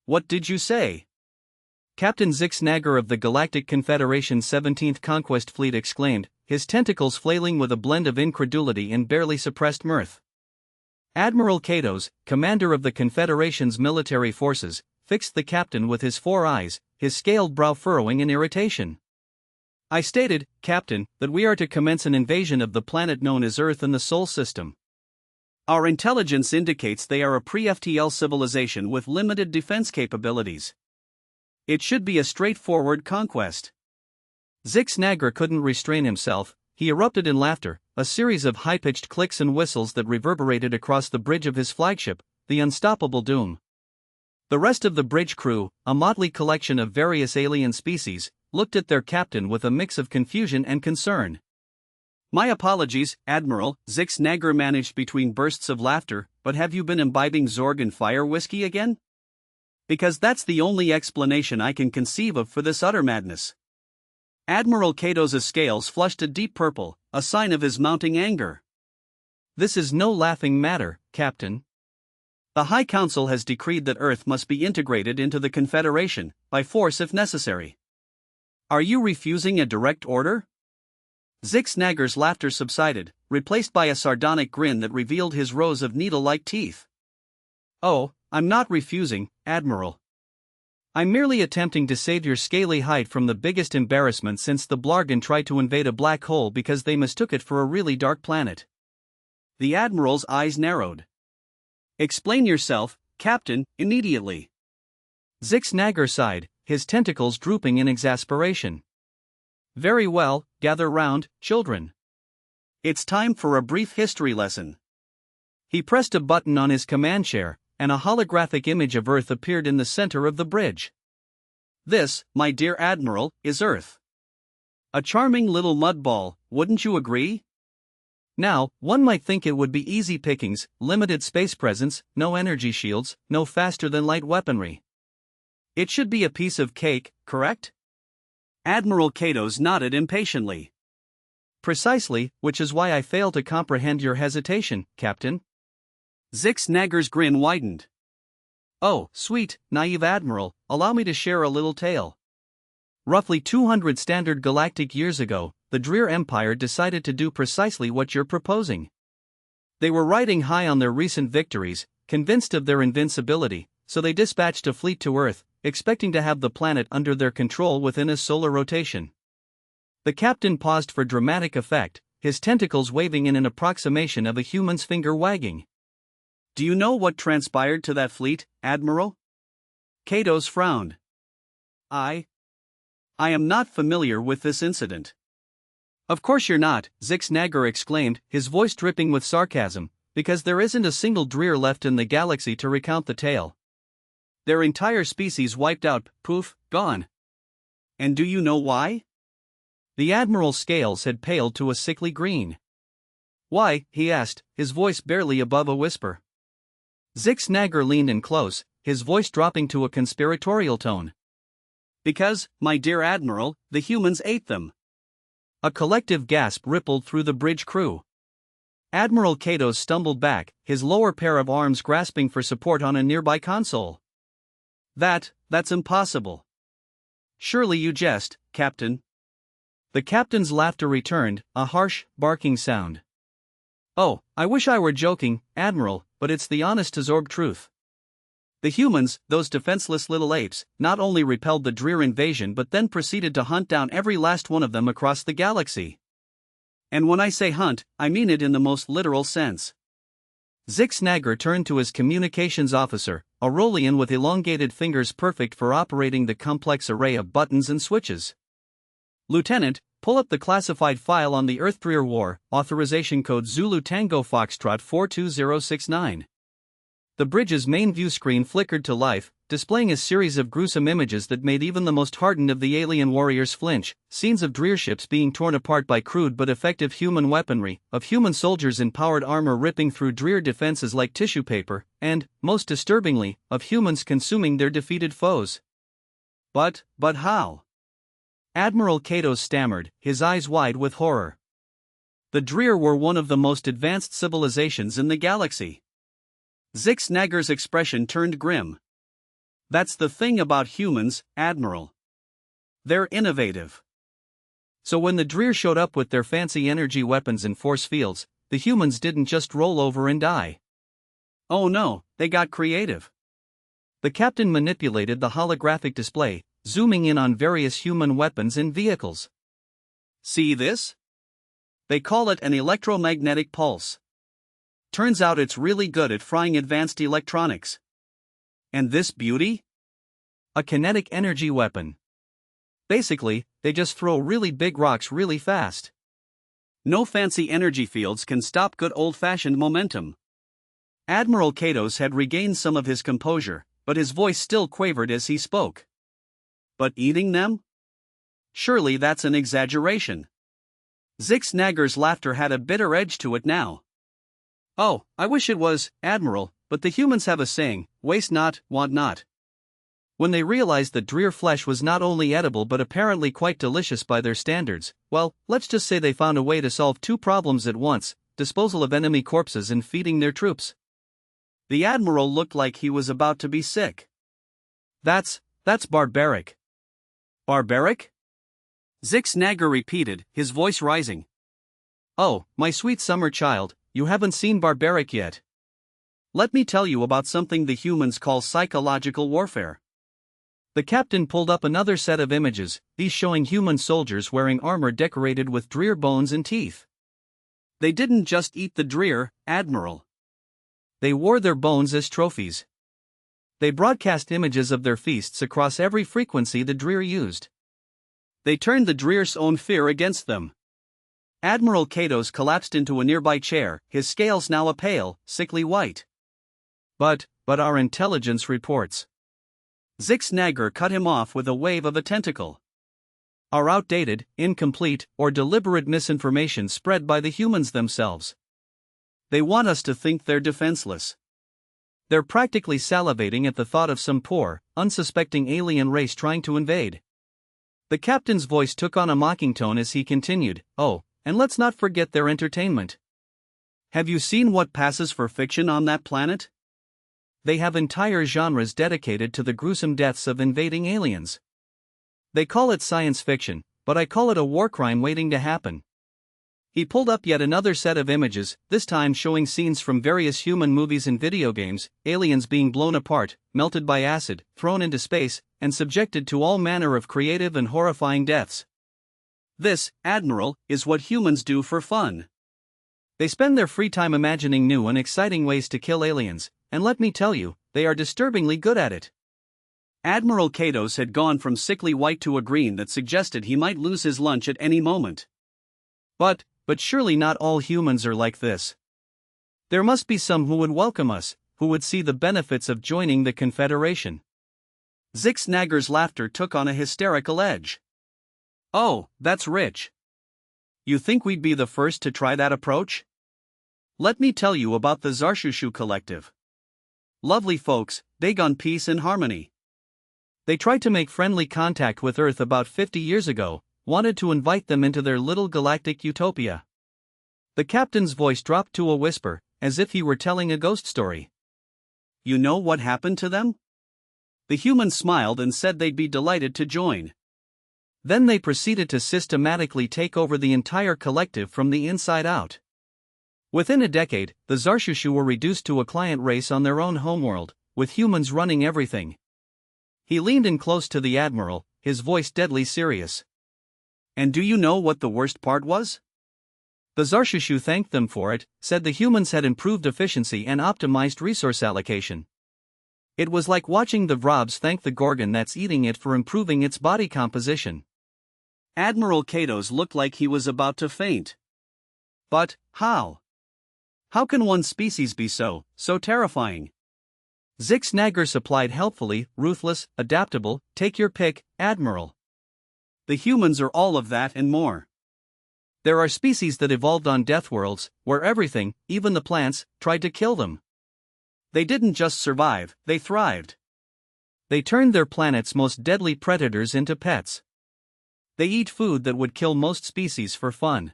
What did you say? Captain Zix Nagger of the Galactic Confederation's 17th Conquest Fleet exclaimed, his tentacles flailing with a blend of incredulity and barely suppressed mirth. Admiral Katos, commander of the Confederation's military forces, fixed the captain with his 4 eyes, his scaled brow furrowing in irritation. I stated, Captain, that we are to commence an invasion of the planet known as Earth in the Sol system. Our intelligence indicates they are a pre-FTL civilization with limited defense capabilities. It should be a straightforward conquest. Zix Nagger couldn't restrain himself. He erupted in laughter, a series of high-pitched clicks and whistles that reverberated across the bridge of his flagship, the Unstoppable Doom. The rest of the bridge crew, a motley collection of various alien species, looked at their captain with a mix of confusion and concern. My apologies, Admiral, Zix Nagger managed between bursts of laughter, but have you been imbibing Zorg and fire whiskey again? Because that's the only explanation I can conceive of for this utter madness. Admiral Katos' scales flushed a deep purple, a sign of his mounting anger. This is no laughing matter, Captain. The High Council has decreed that Earth must be integrated into the Confederation, by force if necessary. Are you refusing a direct order? Zix Nagger's laughter subsided, replaced by a sardonic grin that revealed his rows of needle-like teeth. Oh, I'm not refusing, Admiral. I'm merely attempting to save your scaly hide from the biggest embarrassment since the Blargon tried to invade a black hole because they mistook it for a really dark planet. The Admiral's eyes narrowed. Explain yourself, Captain, immediately. Zix Nagger sighed, his tentacles drooping in exasperation. Very well, gather round, children. It's time for a brief history lesson. He pressed a button on his command chair, and a holographic image of Earth appeared in the center of the bridge. This, my dear Admiral, is Earth. A charming little mud ball, wouldn't you agree? Now, one might think it would be easy pickings, limited space presence, no energy shields, no faster-than-light weaponry. It should be a piece of cake, correct? Admiral Katos nodded impatiently. Precisely, which is why I fail to comprehend your hesitation, Captain. Zix Nagger's grin widened. Oh, sweet, naive Admiral, allow me to share a little tale. Roughly 200 standard galactic years ago, the Dreer Empire decided to do precisely what you're proposing. They were riding high on their recent victories, convinced of their invincibility, so they dispatched a fleet to Earth, expecting to have the planet under their control within a solar rotation. The captain paused for dramatic effect, his tentacles waving in an approximation of a human's finger wagging. Do you know what transpired to that fleet, Admiral? Katos frowned. I am not familiar with this incident. Of course you're not, Zix Nagger exclaimed, his voice dripping with sarcasm, because there isn't a single Dreer left in the galaxy to recount the tale. Their entire species wiped out, poof, gone. And do you know why? The Admiral's scales had paled to a sickly green. Why, he asked, his voice barely above a whisper. Zix Nagger leaned in close, his voice dropping to a conspiratorial tone. Because, my dear Admiral, the humans ate them. A collective gasp rippled through the bridge crew. Admiral Katos stumbled back, his lower pair of arms grasping for support on a nearby console. That's impossible. Surely you jest, Captain. The captain's laughter returned, a harsh, barking sound. Oh, I wish I were joking, Admiral, but it's the honest-to-zorb truth. The humans, those defenseless little apes, not only repelled the Dreer invasion but then proceeded to hunt down every last one of them across the galaxy. And when I say hunt, I mean it in the most literal sense. Zix Nagger turned to his communications officer, a Rolian with elongated fingers perfect for operating the complex array of buttons and switches. Lieutenant, pull up the classified file on the Earth Dreer War, authorization code Zulu Tango Foxtrot 42069. The bridge's main view screen flickered to life, displaying a series of gruesome images that made even the most hardened of the alien warriors flinch, scenes of Dreer ships being torn apart by crude but effective human weaponry, of human soldiers in powered armor ripping through Dreer defenses like tissue paper, and, most disturbingly, of humans consuming their defeated foes. But how? Admiral Katos stammered, his eyes wide with horror. The Dreer were one of the most advanced civilizations in the galaxy. Zix Nagger's expression turned grim. That's the thing about humans, Admiral. They're innovative. So when the Dreer showed up with their fancy energy weapons and force fields, the humans didn't just roll over and die. Oh no, they got creative. The captain manipulated the holographic display, zooming in on various human weapons and vehicles. See this? They call it an electromagnetic pulse. Turns out it's really good at frying advanced electronics. And this beauty? A kinetic energy weapon. Basically, they just throw really big rocks really fast. No fancy energy fields can stop good old-fashioned momentum. Admiral Katos had regained some of his composure, but his voice still quavered as he spoke. But eating them? Surely that's an exaggeration. Zix Nagger's laughter had a bitter edge to it now. Oh, I wish it was, Admiral, but the humans have a saying, waste not, want not. When they realized that Dreer flesh was not only edible but apparently quite delicious by their standards, well, let's just say they found a way to solve two problems at once: disposal of enemy corpses and feeding their troops. The Admiral looked like he was about to be sick. That's barbaric. Barbaric? Zix Nagger repeated, his voice rising. Oh, my sweet summer child, you haven't seen barbaric yet. Let me tell you about something the humans call psychological warfare. The captain pulled up another set of images, these showing human soldiers wearing armor decorated with Dreer bones and teeth. They didn't just eat the Dreer, Admiral. They wore their bones as trophies. They broadcast images of their feasts across every frequency the Dreer used. They turned the Dreer's own fear against them. Admiral Katos collapsed into a nearby chair, his scales now a pale, sickly white. But our intelligence reports. Zix Nagger cut him off with a wave of a tentacle. Are outdated, incomplete, or deliberate misinformation spread by the humans themselves. They want us to think they're defenseless. They're practically salivating at the thought of some poor, unsuspecting alien race trying to invade. The captain's voice took on a mocking tone as he continued, oh, and let's not forget their entertainment. Have you seen what passes for fiction on that planet? They have entire genres dedicated to the gruesome deaths of invading aliens. They call it science fiction, but I call it a war crime waiting to happen. He pulled up yet another set of images, this time showing scenes from various human movies and video games, aliens being blown apart, melted by acid, thrown into space, and subjected to all manner of creative and horrifying deaths. This, Admiral, is what humans do for fun. They spend their free time imagining new and exciting ways to kill aliens, and let me tell you, they are disturbingly good at it. Admiral Katos had gone from sickly white to a green that suggested he might lose his lunch at any moment. But surely not all humans are like this. There must be some who would welcome us, who would see the benefits of joining the Confederation. Zix Nagger's laughter took on a hysterical edge. Oh, that's rich. You think we'd be the first to try that approach? Let me tell you about the Zarshushu Collective. Lovely folks, big on peace and harmony. They tried to make friendly contact with Earth about 50 years ago, wanted to invite them into their little galactic utopia. The captain's voice dropped to a whisper, as if he were telling a ghost story. You know what happened to them? The humans smiled and said they'd be delighted to join. Then they proceeded to systematically take over the entire collective from the inside out. Within a decade, the Zarshushu were reduced to a client race on their own homeworld, with humans running everything. He leaned in close to the Admiral, his voice deadly serious. And do you know what the worst part was? The Zarshushu thanked them for it, said the humans had improved efficiency and optimized resource allocation. It was like watching the Vrobs thank the Gorgon that's eating it for improving its body composition. Admiral Katos looked like he was about to faint. But, how? How can one species be so terrifying? Zix Nagger supplied helpfully, ruthless, adaptable, take your pick, Admiral. The humans are all of that and more. There are species that evolved on death worlds, where everything, even the plants, tried to kill them. They didn't just survive, they thrived. They turned their planet's most deadly predators into pets. They eat food that would kill most species for fun.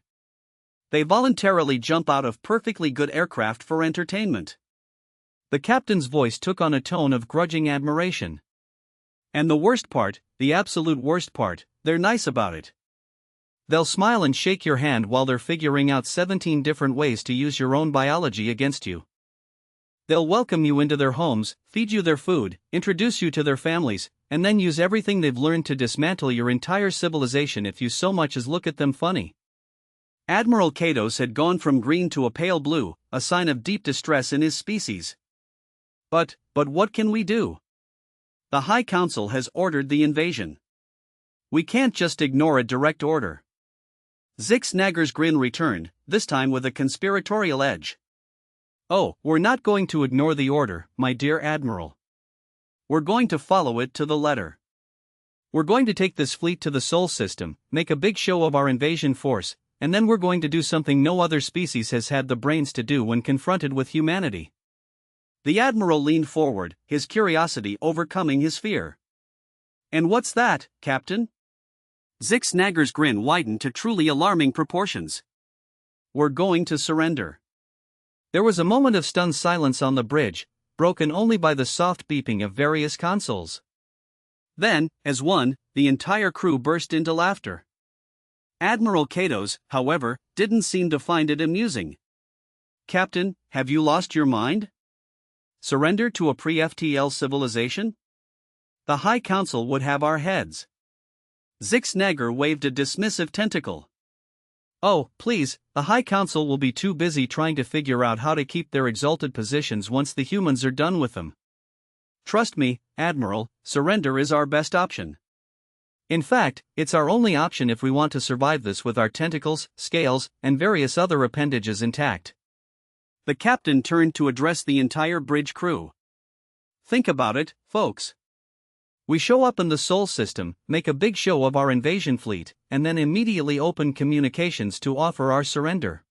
They voluntarily jump out of perfectly good aircraft for entertainment. The captain's voice took on a tone of grudging admiration. And the worst part, the absolute worst part, they're nice about it. They'll smile and shake your hand while they're figuring out 17 different ways to use your own biology against you. They'll welcome you into their homes, feed you their food, introduce you to their families, and then use everything they've learned to dismantle your entire civilization if you so much as look at them funny. Admiral Katos had gone from green to a pale blue, a sign of deep distress in his species. But what can we do? The High Council has ordered the invasion. We can't just ignore a direct order. Zix Nagger's grin returned, this time with a conspiratorial edge. Oh, we're not going to ignore the order, my dear Admiral. We're going to follow it to the letter. We're going to take this fleet to the Sol system, make a big show of our invasion force, and then we're going to do something no other species has had the brains to do when confronted with humanity. The Admiral leaned forward, his curiosity overcoming his fear. And what's that, Captain? Zix Nagger's grin widened to truly alarming proportions. We're going to surrender. There was a moment of stunned silence on the bridge, broken only by the soft beeping of various consoles. Then, as one, the entire crew burst into laughter. Admiral Katos, however, didn't seem to find it amusing. Captain, have you lost your mind? Surrender to a pre-FTL civilization? The High Council would have our heads. Zix Nagger waved a dismissive tentacle. Oh, please, the High Council will be too busy trying to figure out how to keep their exalted positions once the humans are done with them. Trust me, Admiral, surrender is our best option. In fact, it's our only option if we want to survive this with our tentacles, scales, and various other appendages intact. The captain turned to address the entire bridge crew. Think about it, folks. We show up in the Sol system, make a big show of our invasion fleet, and then immediately open communications to offer our surrender.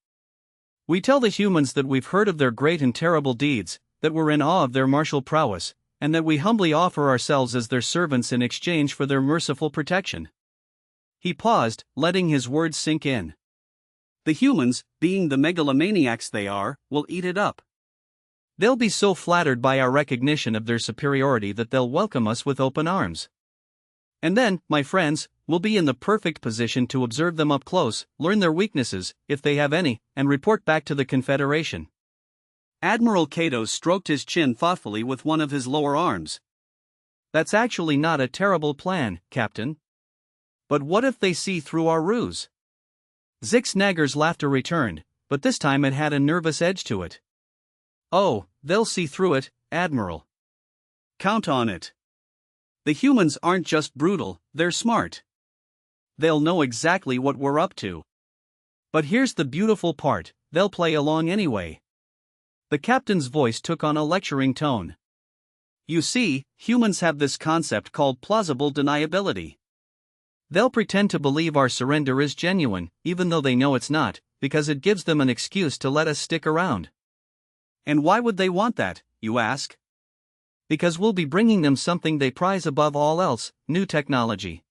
We tell the humans that we've heard of their great and terrible deeds, that we're in awe of their martial prowess, and that we humbly offer ourselves as their servants in exchange for their merciful protection. He paused, letting his words sink in. The humans, being the megalomaniacs they are, will eat it up. They'll be so flattered by our recognition of their superiority that they'll welcome us with open arms. And then, my friends, we'll be in the perfect position to observe them up close, learn their weaknesses, if they have any, and report back to the Confederation. Admiral Katos stroked his chin thoughtfully with one of his lower arms. That's actually not a terrible plan, Captain. But what if they see through our ruse? Zix Nagger's laughter returned, but this time it had a nervous edge to it. Oh, they'll see through it, Admiral. Count on it. The humans aren't just brutal, they're smart. They'll know exactly what we're up to. But here's the beautiful part, they'll play along anyway. The captain's voice took on a lecturing tone. You see, humans have this concept called plausible deniability. They'll pretend to believe our surrender is genuine, even though they know it's not, because it gives them an excuse to let us stick around. And why would they want that, you ask? Because we'll be bringing them something they prize above all else, new technology.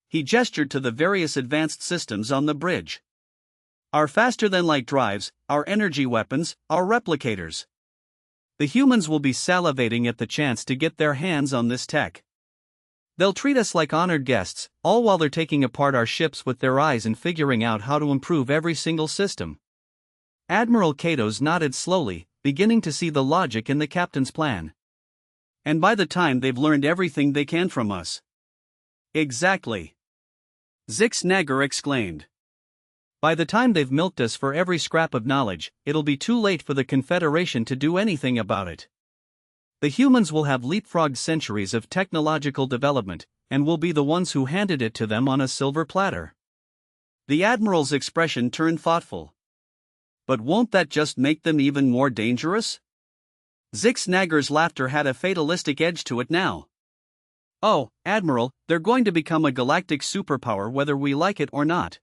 He gestured to the various advanced systems on the bridge. Our faster-than-light drives, our energy weapons, our replicators. The humans will be salivating at the chance to get their hands on this tech. They'll treat us like honored guests, all while they're taking apart our ships with their eyes and figuring out how to improve every single system. Admiral Katos nodded slowly, beginning to see the logic in the captain's plan. And by the time they've learned everything they can from us. Exactly. Zix Nagger exclaimed. By the time they've milked us for every scrap of knowledge, it'll be too late for the Confederation to do anything about it. The humans will have leapfrogged centuries of technological development, and we'll be the ones who handed it to them on a silver platter. The Admiral's expression turned thoughtful. But won't that just make them even more dangerous? Zix Nagger's laughter had a fatalistic edge to it now. Oh, Admiral, they're going to become a galactic superpower whether we like it or not.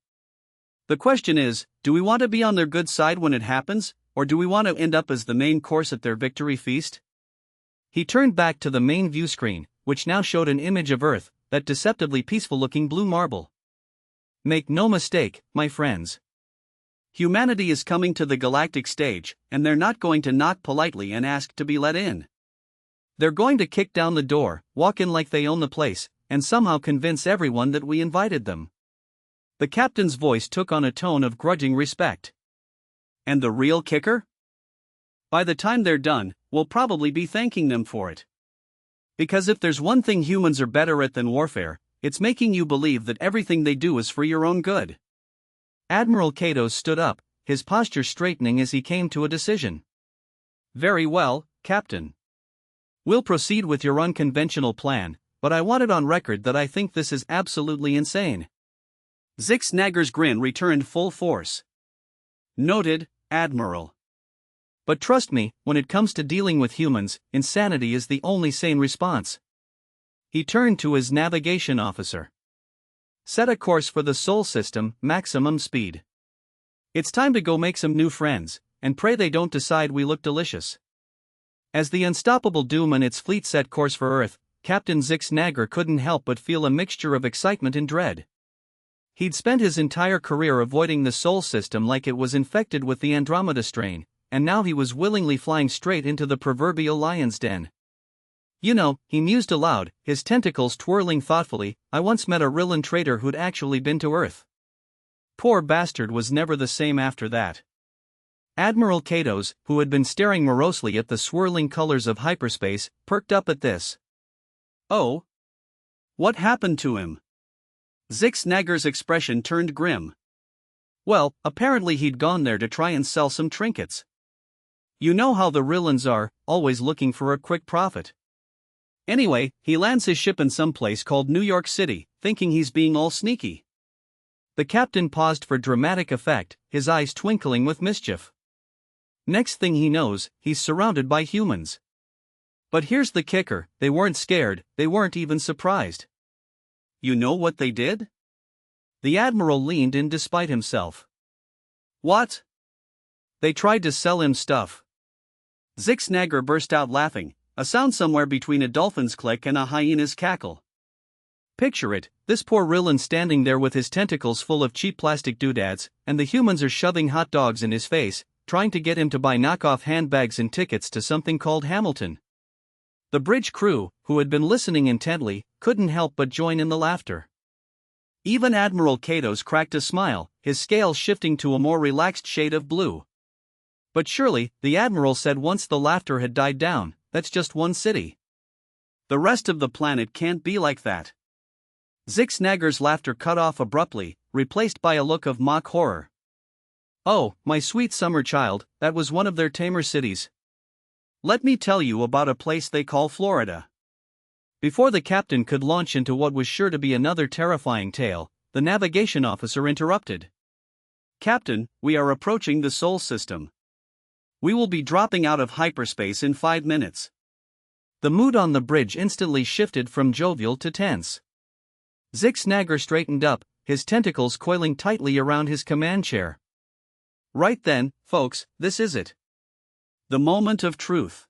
The question is, do we want to be on their good side when it happens, or do we want to end up as the main course at their victory feast? He turned back to the main view screen, which now showed an image of Earth, that deceptively peaceful-looking blue marble. Make no mistake, my friends. Humanity is coming to the galactic stage, and they're not going to knock politely and ask to be let in. They're going to kick down the door, walk in like they own the place, and somehow convince everyone that we invited them." The captain's voice took on a tone of grudging respect. "And the real kicker? By the time they're done, we'll probably be thanking them for it. Because if there's one thing humans are better at than warfare, it's making you believe that everything they do is for your own good." Admiral Katos stood up, his posture straightening as he came to a decision. "Very well, Captain. We'll proceed with your unconventional plan, but I want it on record that I think this is absolutely insane." Zix Nagger's grin returned full force. "Noted, Admiral. But trust me, when it comes to dealing with humans, insanity is the only sane response." He turned to his navigation officer. "Set a course for the Sol system, maximum speed. It's time to go make some new friends, and pray they don't decide we look delicious." As the unstoppable Doom and its fleet set course for Earth, Captain Zix Nagger couldn't help but feel a mixture of excitement and dread. He'd spent his entire career avoiding the Sol system like it was infected with the Andromeda strain, and now he was willingly flying straight into the proverbial lion's den. "You know," he mused aloud, his tentacles twirling thoughtfully, "I once met a Rillan trader who'd actually been to Earth. Poor bastard was never the same after that." Admiral Katos, who had been staring morosely at the swirling colors of hyperspace, perked up at this. "Oh? What happened to him?" Zix Nagger's expression turned grim. "Well, apparently he'd gone there to try and sell some trinkets. You know how the Rillans are, always looking for a quick profit. Anyway, he lands his ship in some place called New York City, thinking he's being all sneaky." The captain paused for dramatic effect, his eyes twinkling with mischief. Next thing he knows, he's surrounded by humans. But here's the kicker, they weren't scared, they weren't even surprised. "You know what they did?" The admiral leaned in despite himself. "What?" "They tried to sell him stuff." Zix Nagger burst out laughing, a sound somewhere between a dolphin's click and a hyena's cackle. Picture it, this poor Rillan standing there with his tentacles full of cheap plastic doodads, and the humans are shoving hot dogs in his face, trying to get him to buy knockoff handbags and tickets to something called Hamilton. The bridge crew, who had been listening intently, couldn't help but join in the laughter. Even Admiral Katos cracked a smile, his scales shifting to a more relaxed shade of blue. "But surely," the admiral said once the laughter had died down, "that's just one city. The rest of the planet can't be like that." Zix Nagger's laughter cut off abruptly, replaced by a look of mock horror. "Oh, my sweet summer child, that was one of their tamer cities. Let me tell you about a place they call Florida." Before the captain could launch into what was sure to be another terrifying tale, the navigation officer interrupted. "Captain, we are approaching the Sol system. We will be dropping out of hyperspace in 5 minutes." The mood on the bridge instantly shifted from jovial to tense. Zix Nagger straightened up, his tentacles coiling tightly around his command chair. "Right then, folks, this is it. The moment of truth.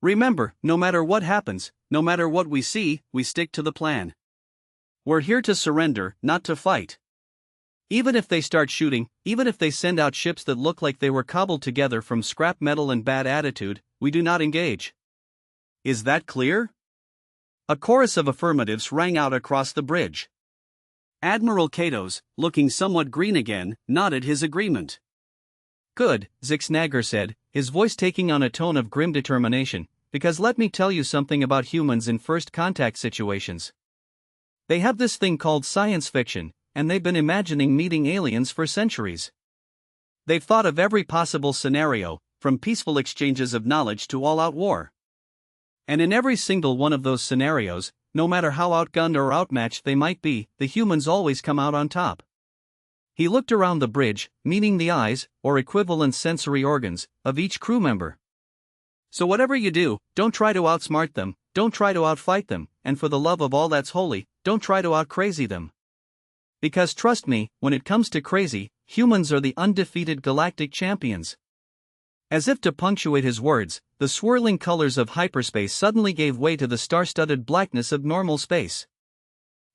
Remember, no matter what happens, no matter what we see, we stick to the plan. We're here to surrender, not to fight. Even if they start shooting, even if they send out ships that look like they were cobbled together from scrap metal and bad attitude, we do not engage. Is that clear?" A chorus of affirmatives rang out across the bridge. Admiral Katos, looking somewhat green again, nodded his agreement. "Good," Zix Nagger said, his voice taking on a tone of grim determination, "because let me tell you something about humans in first contact situations. They have this thing called science fiction, and they've been imagining meeting aliens for centuries. They've thought of every possible scenario, from peaceful exchanges of knowledge to all-out war. And in every single one of those scenarios, no matter how outgunned or outmatched they might be, the humans always come out on top." He looked around the bridge, meaning the eyes, or equivalent sensory organs, of each crew member. "So whatever you do, don't try to outsmart them, don't try to outfight them, and for the love of all that's holy, don't try to outcrazy them. Because trust me, when it comes to crazy, humans are the undefeated galactic champions." As if to punctuate his words, the swirling colors of hyperspace suddenly gave way to the star-studded blackness of normal space.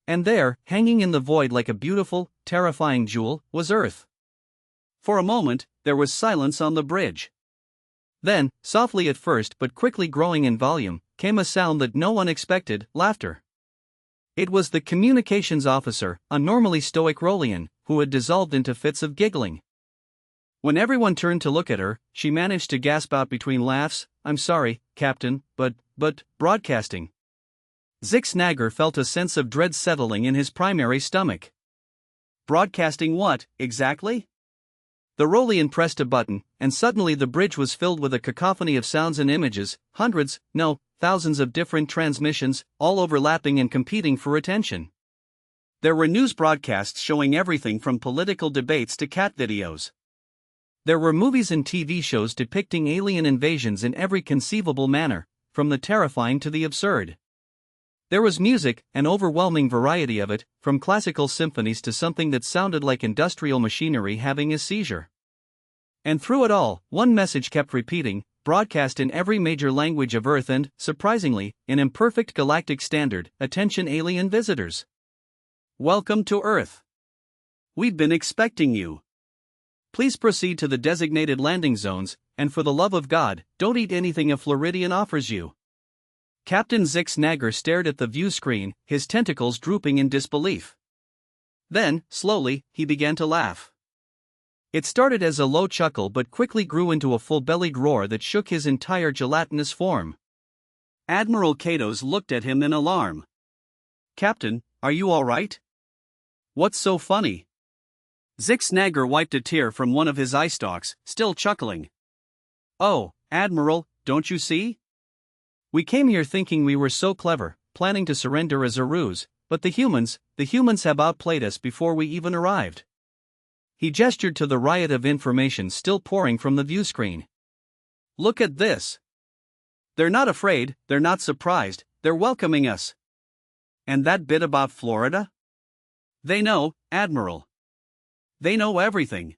And there, hanging in the void like a beautiful, terrifying jewel, was Earth. For a moment, there was silence on the bridge. Then, softly at first but quickly growing in volume, came a sound that no one expected: laughter. It was the communications officer, a normally stoic Rolian, who had dissolved into fits of giggling. When everyone turned to look at her, she managed to gasp out between laughs, "I'm sorry, Captain, but, broadcasting." Zix Nagger felt a sense of dread settling in his primary stomach. Broadcasting what, exactly? The Rolian pressed a button, and suddenly the bridge was filled with a cacophony of sounds and images, hundreds, no, thousands of different transmissions, all overlapping and competing for attention. There were news broadcasts showing everything from political debates to cat videos. There were movies and TV shows depicting alien invasions in every conceivable manner, from the terrifying to the absurd. There was music, an overwhelming variety of it, from classical symphonies to something that sounded like industrial machinery having a seizure. And through it all, one message kept repeating, broadcast in every major language of Earth and, surprisingly, in imperfect galactic standard: "Attention alien visitors. Welcome to Earth. We've been expecting you. Please proceed to the designated landing zones, and for the love of God, don't eat anything a Floridian offers you." Captain Zix Nagger stared at the view screen, his tentacles drooping in disbelief. Then, slowly, he began to laugh. It started as a low chuckle but quickly grew into a full-bellied roar that shook his entire gelatinous form. Admiral Katos looked at him in alarm. "Captain, are you all right? What's so funny?" Zix Nagger wiped a tear from one of his eye stalks, still chuckling. "Oh, Admiral, don't you see? We came here thinking we were so clever, planning to surrender as a ruse, but the humans have outplayed us before we even arrived." He gestured to the riot of information still pouring from the view screen. "Look at this. They're not afraid, they're not surprised, they're welcoming us. And that bit about Florida? They know, Admiral. They know everything.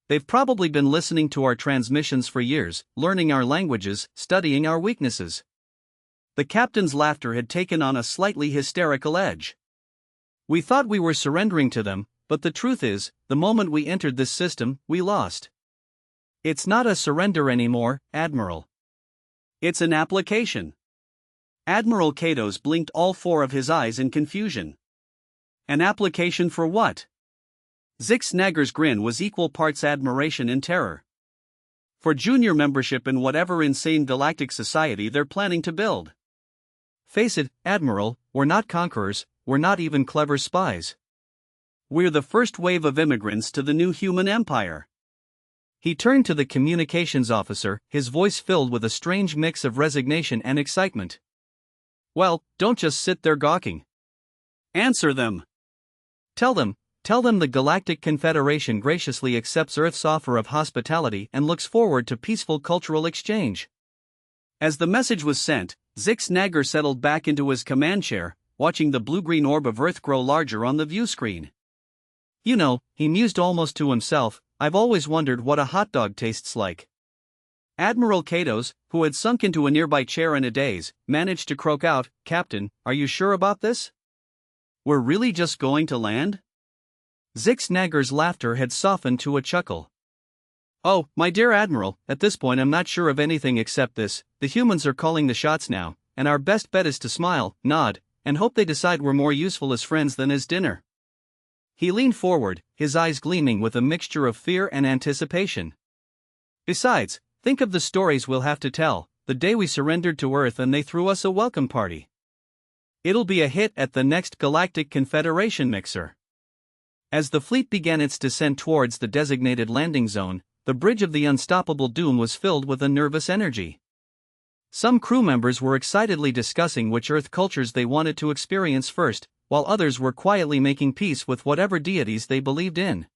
They've probably been listening to our transmissions for years, learning our languages, studying our weaknesses." The captain's laughter had taken on a slightly hysterical edge. "We thought we were surrendering to them, but the truth is, the moment we entered this system, we lost. It's not a surrender anymore, Admiral. It's an application." Admiral Katos blinked all four of his eyes in confusion. An application for what? Zix Nagger's grin was equal parts admiration and terror. For junior membership in whatever insane galactic society they're planning to build. "Face it, Admiral, we're not conquerors, we're not even clever spies. We're the first wave of immigrants to the new human empire." He turned to the communications officer, his voice filled with a strange mix of resignation and excitement. "Well, don't just sit there gawking. Answer them. Tell them the Galactic Confederation graciously accepts Earth's offer of hospitality and looks forward to peaceful cultural exchange." As the message was sent, Zix Nagger settled back into his command chair, watching the blue-green orb of Earth grow larger on the view screen. "You know," he mused almost to himself, "I've always wondered what a hot dog tastes like." Admiral Katos, who had sunk into a nearby chair in a daze, managed to croak out, "Captain, are you sure about this? We're really just going to land?" Zix Nagger's laughter had softened to a chuckle. "Oh, my dear Admiral, at this point I'm not sure of anything except this: the humans are calling the shots now, and our best bet is to smile, nod, and hope they decide we're more useful as friends than as dinner." He leaned forward, his eyes gleaming with a mixture of fear and anticipation. "Besides, think of the stories we'll have to tell, the day we surrendered to Earth and they threw us a welcome party. It'll be a hit at the next Galactic Confederation mixer." As the fleet began its descent towards the designated landing zone, the bridge of the unstoppable doom was filled with a nervous energy. Some crew members were excitedly discussing which Earth cultures they wanted to experience first, while others were quietly making peace with whatever deities they believed in.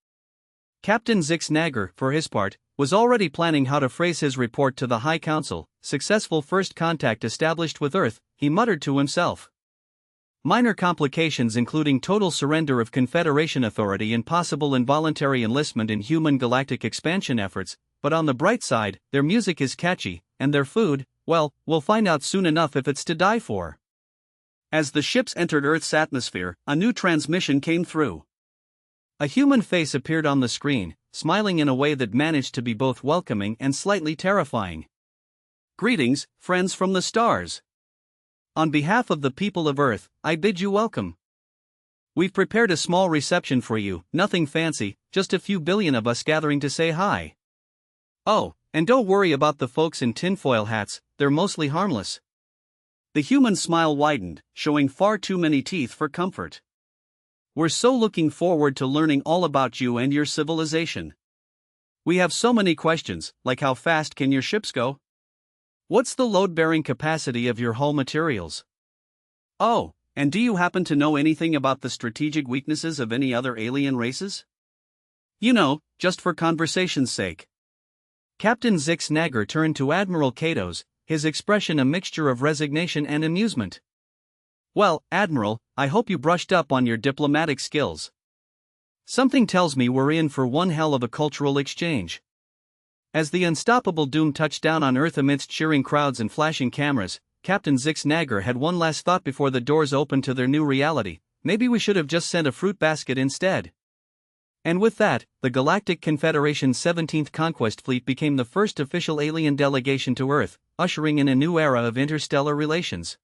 Captain Zix Nagger, for his part, was already planning how to phrase his report to the High Council. "Successful first contact established with Earth," he muttered to himself. "Minor complications including total surrender of Confederation authority and possible involuntary enlistment in human galactic expansion efforts, but on the bright side, their music is catchy, and their food, well, we'll find out soon enough if it's to die for." As the ships entered Earth's atmosphere, a new transmission came through. A human face appeared on the screen, smiling in a way that managed to be both welcoming and slightly terrifying. "Greetings, friends from the stars. On behalf of the people of Earth, I bid you welcome. We've prepared a small reception for you, nothing fancy, just a few billion of us gathering to say hi. Oh, and don't worry about the folks in tinfoil hats, they're mostly harmless. The human smile widened, showing far too many teeth for comfort. We're so looking forward to learning all about you and your civilization. We have so many questions, like how fast can your ships go? What's the load-bearing capacity of your hull materials? Oh, and do you happen to know anything about the strategic weaknesses of any other alien races? You know, just for conversation's sake. Captain Zix Nagger turned to Admiral Katos, his expression a mixture of resignation and amusement. Well, Admiral, I hope you brushed up on your diplomatic skills. Something tells me we're in for one hell of a cultural exchange. As the unstoppable Doom touched down on Earth amidst cheering crowds and flashing cameras, Captain Zix Nagger had one last thought before the doors opened to their new reality: maybe we should have just sent a fruit basket instead. And with that, the Galactic Confederation's 17th Conquest Fleet became the first official alien delegation to Earth, ushering in a new era of interstellar relations.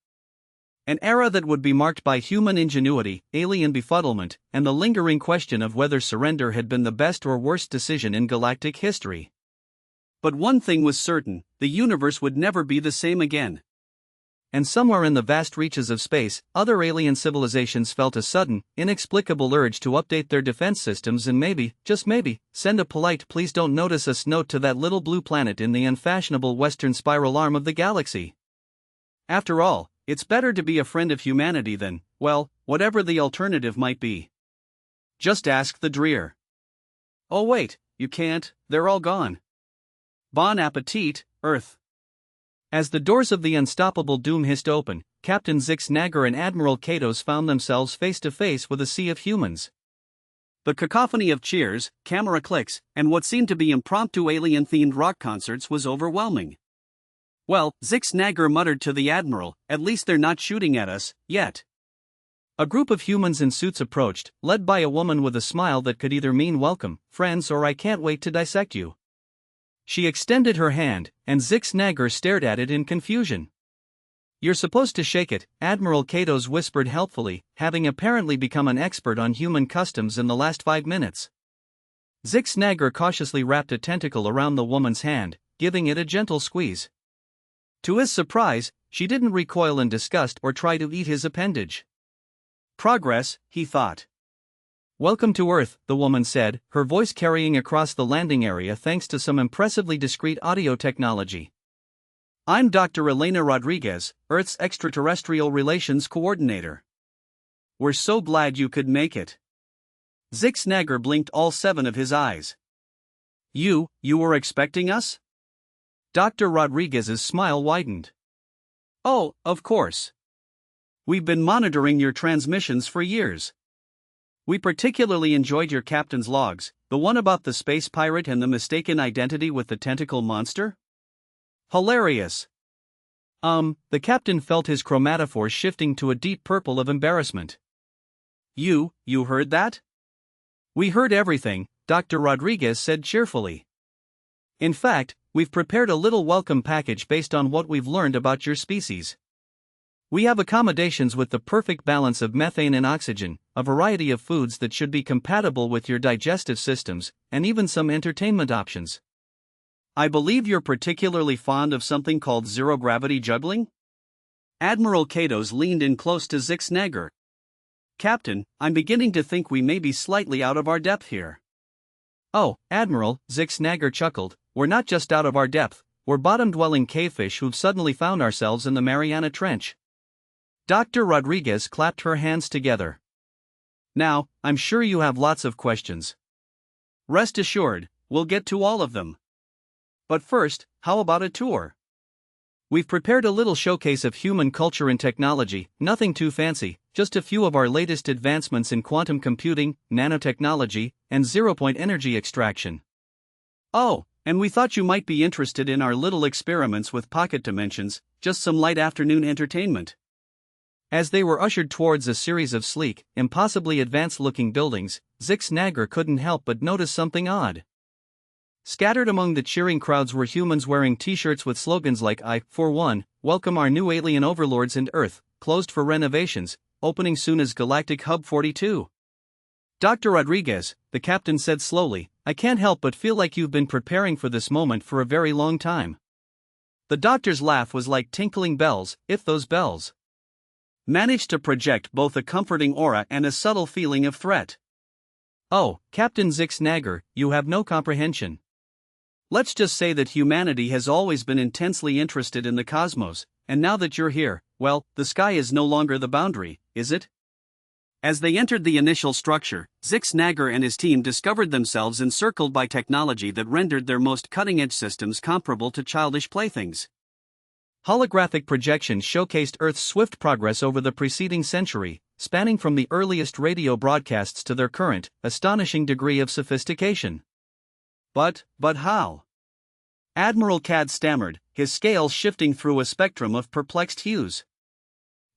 An era that would be marked by human ingenuity, alien befuddlement, and the lingering question of whether surrender had been the best or worst decision in galactic history. But one thing was certain: the universe would never be the same again. And somewhere in the vast reaches of space, other alien civilizations felt a sudden, inexplicable urge to update their defense systems and maybe, just maybe, send a polite "please don't notice us" note to that little blue planet in the unfashionable western spiral arm of the galaxy. After all, it's better to be a friend of humanity than, well, whatever the alternative might be. Just ask the Dreer. Oh wait, you can't, they're all gone. Bon appetit, Earth. As the doors of the unstoppable Doom hissed open, Captain Zix Nagger and Admiral Katos found themselves face to face with a sea of humans. The cacophony of cheers, camera clicks, and what seemed to be impromptu alien-themed rock concerts was overwhelming. Well, Zix Nagger muttered to the Admiral, at least they're not shooting at us, yet. A group of humans in suits approached, led by a woman with a smile that could either mean welcome, friends, or I can't wait to dissect you. She extended her hand, and Zix Nagger stared at it in confusion. You're supposed to shake it, Admiral Katos whispered helpfully, having apparently become an expert on human customs in the last 5 minutes. Zix Nagger cautiously wrapped a tentacle around the woman's hand, giving it a gentle squeeze. To his surprise, she didn't recoil in disgust or try to eat his appendage. Progress, he thought. Welcome to Earth, the woman said, her voice carrying across the landing area thanks to some impressively discreet audio technology. I'm Dr. Elena Rodriguez, Earth's Extraterrestrial Relations Coordinator. We're so glad you could make it. Zix Nagger blinked all 7 of his eyes. You were expecting us? Dr. Rodriguez's smile widened. Oh, of course. We've been monitoring your transmissions for years. We particularly enjoyed your captain's logs, the one about the space pirate and the mistaken identity with the tentacle monster. Hilarious. The captain felt his chromatophore shifting to a deep purple of embarrassment. You heard that? We heard everything, Dr. Rodriguez said cheerfully. In fact, we've prepared a little welcome package based on what we've learned about your species. We have accommodations with the perfect balance of methane and oxygen, a variety of foods that should be compatible with your digestive systems, and even some entertainment options. I believe you're particularly fond of something called zero-gravity juggling? Admiral Katos leaned in close to Zix Nagger. Captain, I'm beginning to think we may be slightly out of our depth here. Oh, Admiral, Zix Nagger chuckled, we're not just out of our depth, we're bottom-dwelling cavefish who've suddenly found ourselves in the Mariana Trench. Dr. Rodriguez clapped her hands together. Now, I'm sure you have lots of questions. Rest assured, we'll get to all of them. But first, how about a tour? We've prepared a little showcase of human culture and technology, nothing too fancy, just a few of our latest advancements in quantum computing, nanotechnology, and zero-point energy extraction. Oh, and we thought you might be interested in our little experiments with pocket dimensions, just some light afternoon entertainment. As they were ushered towards a series of sleek, impossibly advanced-looking buildings, Zix Nagger couldn't help but notice something odd. Scattered among the cheering crowds were humans wearing t-shirts with slogans like "I, for one, welcome our new alien overlords and Earth, closed for renovations, opening soon as Galactic Hub 42." "Dr. Rodriguez," the captain said slowly, "I can't help but feel like you've been preparing for this moment for a very long time." The doctor's laugh was like tinkling bells, if those bells managed to project both a comforting aura and a subtle feeling of threat. "Oh, Captain Zix Nagger, you have no comprehension. Let's just say that humanity has always been intensely interested in the cosmos, and now that you're here, well, the sky is no longer the boundary, is it?" As they entered the initial structure, Zix Nagger and his team discovered themselves encircled by technology that rendered their most cutting-edge systems comparable to childish playthings. Holographic projections showcased Earth's swift progress over the preceding century, spanning from the earliest radio broadcasts to their current, astonishing degree of sophistication. But how?" Admiral Cad stammered, his scales shifting through a spectrum of perplexed hues.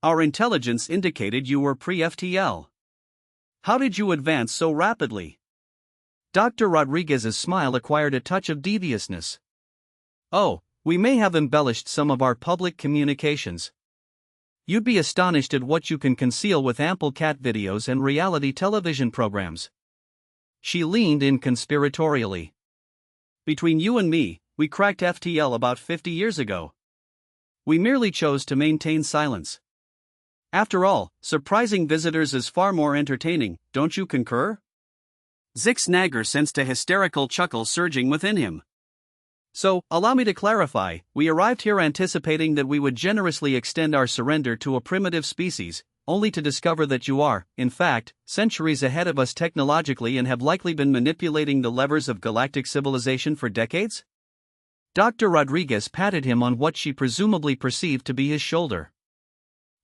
"Our intelligence indicated you were pre-FTL. How did you advance so rapidly?" Dr. Rodriguez's smile acquired a touch of deviousness. "Oh, we may have embellished some of our public communications. You'd be astonished at what you can conceal with ample cat videos and reality television programs." She leaned in conspiratorially. "Between you and me, we cracked FTL about 50 years ago. We merely chose to maintain silence. After all, surprising visitors is far more entertaining, don't you concur?" Zix Nagger sensed a hysterical chuckle surging within him. "So, allow me to clarify, we arrived here anticipating that we would generously extend our surrender to a primitive species, only to discover that you are, in fact, centuries ahead of us technologically and have likely been manipulating the levers of galactic civilization for decades?" Dr. Rodriguez patted him on what she presumably perceived to be his shoulder.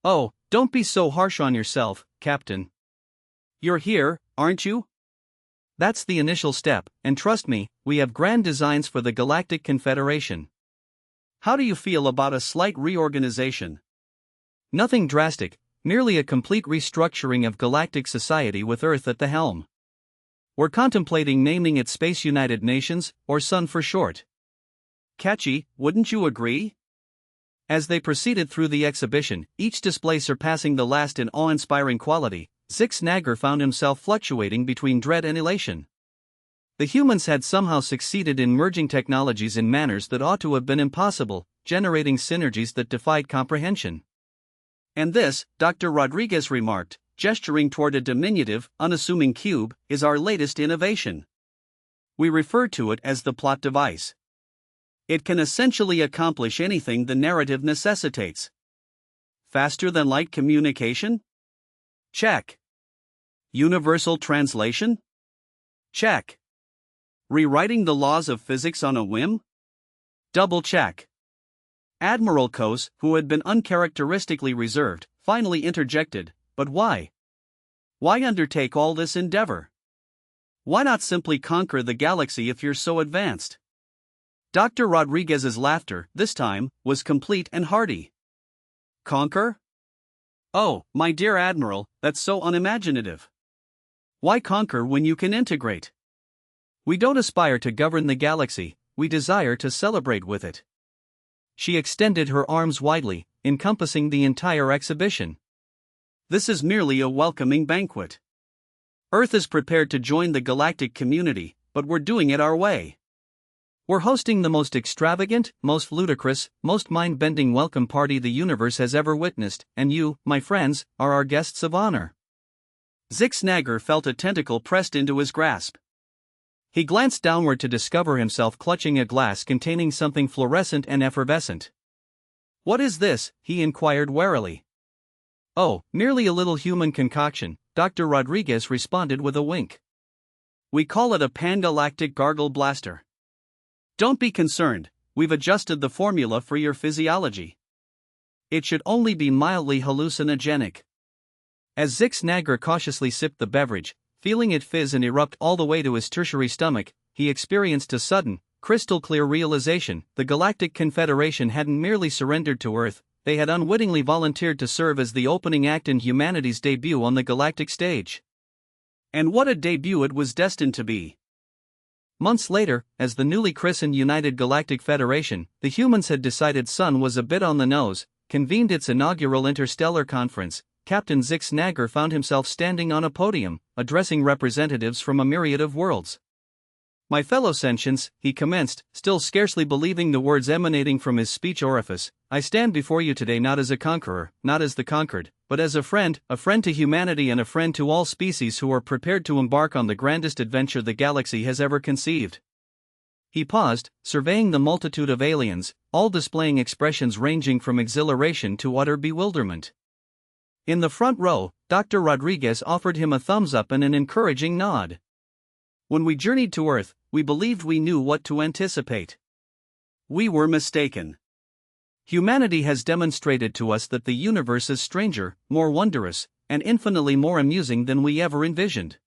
"Oh, don't be so harsh on yourself, Captain. You're here, aren't you? That's the initial step, and trust me, we have grand designs for the Galactic Confederation. How do you feel about a slight reorganization?" "Nothing drastic, merely a complete restructuring of galactic society with Earth at the helm. We're contemplating naming it Space United Nations, or SUN for short." "Catchy, wouldn't you agree?" As they proceeded through the exhibition, each display surpassing the last in awe-inspiring quality, Zix Nagger found himself fluctuating between dread and elation. The humans had somehow succeeded in merging technologies in manners that ought to have been impossible, generating synergies that defied comprehension. "And this," Dr. Rodriguez remarked, gesturing toward a diminutive, unassuming cube, "is our latest innovation. We refer to it as the plot device. It can essentially accomplish anything the narrative necessitates. Faster than light communication? Check. Universal translation? Check. Rewriting the laws of physics on a whim? Double check." Admiral Kos, who had been uncharacteristically reserved, finally interjected, "But why? Why undertake all this endeavor? Why not simply conquer the galaxy if you're so advanced?" Dr. Rodriguez's laughter, this time, was complete and hearty. "Conquer? Oh, my dear Admiral, that's so unimaginative. Why conquer when you can integrate? We don't aspire to govern the galaxy, we desire to celebrate with it." She extended her arms widely, encompassing the entire exhibition. "This is merely a welcoming banquet. Earth is prepared to join the galactic community, but we're doing it our way. We're hosting the most extravagant, most ludicrous, most mind-bending welcome party the universe has ever witnessed, and you, my friends, are our guests of honor." Zix Nagger felt a tentacle pressed into his grasp. He glanced downward to discover himself clutching a glass containing something fluorescent and effervescent. "What is this?" he inquired warily. "Oh, merely a little human concoction," Dr. Rodriguez responded with a wink. "We call it a pan-galactic gargle blaster. Don't be concerned, we've adjusted the formula for your physiology. It should only be mildly hallucinogenic." As Zix Nagger cautiously sipped the beverage, feeling it fizz and erupt all the way to his tertiary stomach, he experienced a sudden, crystal-clear realization: the Galactic Confederation hadn't merely surrendered to Earth, they had unwittingly volunteered to serve as the opening act in humanity's debut on the galactic stage. And what a debut it was destined to be! Months later, as the newly christened United Galactic Federation, the humans had decided Sun was a bit on the nose, convened its inaugural interstellar conference, Captain Zix Nagger found himself standing on a podium, addressing representatives from a myriad of worlds. "My fellow sentients," he commenced, still scarcely believing the words emanating from his speech orifice, "I stand before you today not as a conqueror, not as the conquered, but as a friend to humanity and a friend to all species who are prepared to embark on the grandest adventure the galaxy has ever conceived." He paused, surveying the multitude of aliens, all displaying expressions ranging from exhilaration to utter bewilderment. In the front row, Dr. Rodriguez offered him a thumbs up and an encouraging nod. "When we journeyed to Earth, we believed we knew what to anticipate. We were mistaken. Humanity has demonstrated to us that the universe is stranger, more wondrous, and infinitely more amusing than we ever envisioned.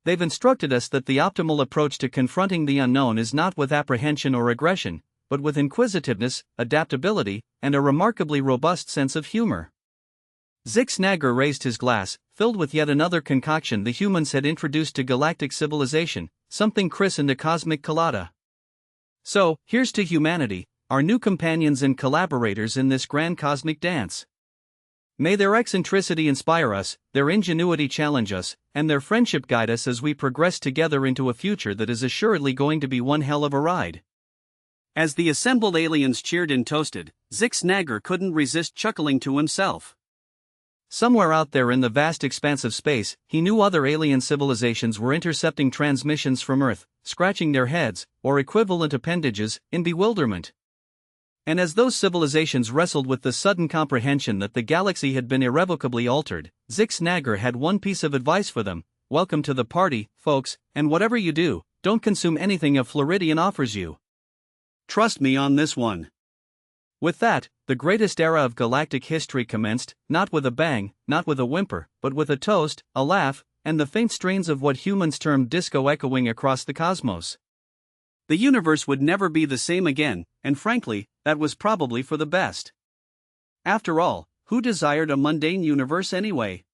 They've instructed us that the optimal approach to confronting the unknown is not with apprehension or aggression, but with inquisitiveness, adaptability, and a remarkably robust sense of humor." Zix Nagger raised his glass, filled with yet another concoction the humans had introduced to galactic civilization, something christened a cosmic colada. "So, here's to humanity, our new companions and collaborators in this grand cosmic dance. May their eccentricity inspire us, their ingenuity challenge us, and their friendship guide us as we progress together into a future that is assuredly going to be one hell of a ride." As the assembled aliens cheered and toasted, Zix Nagger couldn't resist chuckling to himself. Somewhere out there in the vast expanse of space, he knew other alien civilizations were intercepting transmissions from Earth, scratching their heads, or equivalent appendages, in bewilderment. And as those civilizations wrestled with the sudden comprehension that the galaxy had been irrevocably altered, Zix Nagger had one piece of advice for them: "Welcome to the party, folks, and whatever you do, don't consume anything a Floridian offers you. Trust me on this one." With that, the greatest era of galactic history commenced, not with a bang, not with a whimper, but with a toast, a laugh, and the faint strains of what humans termed disco echoing across the cosmos. The universe would never be the same again, and frankly, that was probably for the best. After all, who desired a mundane universe anyway?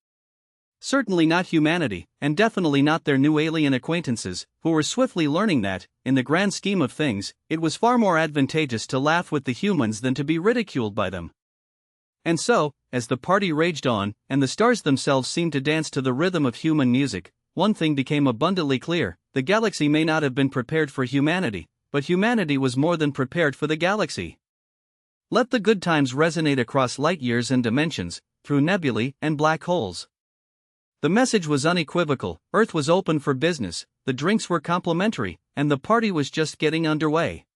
Certainly not humanity, and definitely not their new alien acquaintances, who were swiftly learning that, in the grand scheme of things, it was far more advantageous to laugh with the humans than to be ridiculed by them. And so, as the party raged on, and the stars themselves seemed to dance to the rhythm of human music, one thing became abundantly clear: the galaxy may not have been prepared for humanity, but humanity was more than prepared for the galaxy. Let the good times resonate across light years and dimensions, through nebulae and black holes. The message was unequivocal: Earth was open for business, the drinks were complimentary, and the party was just getting underway.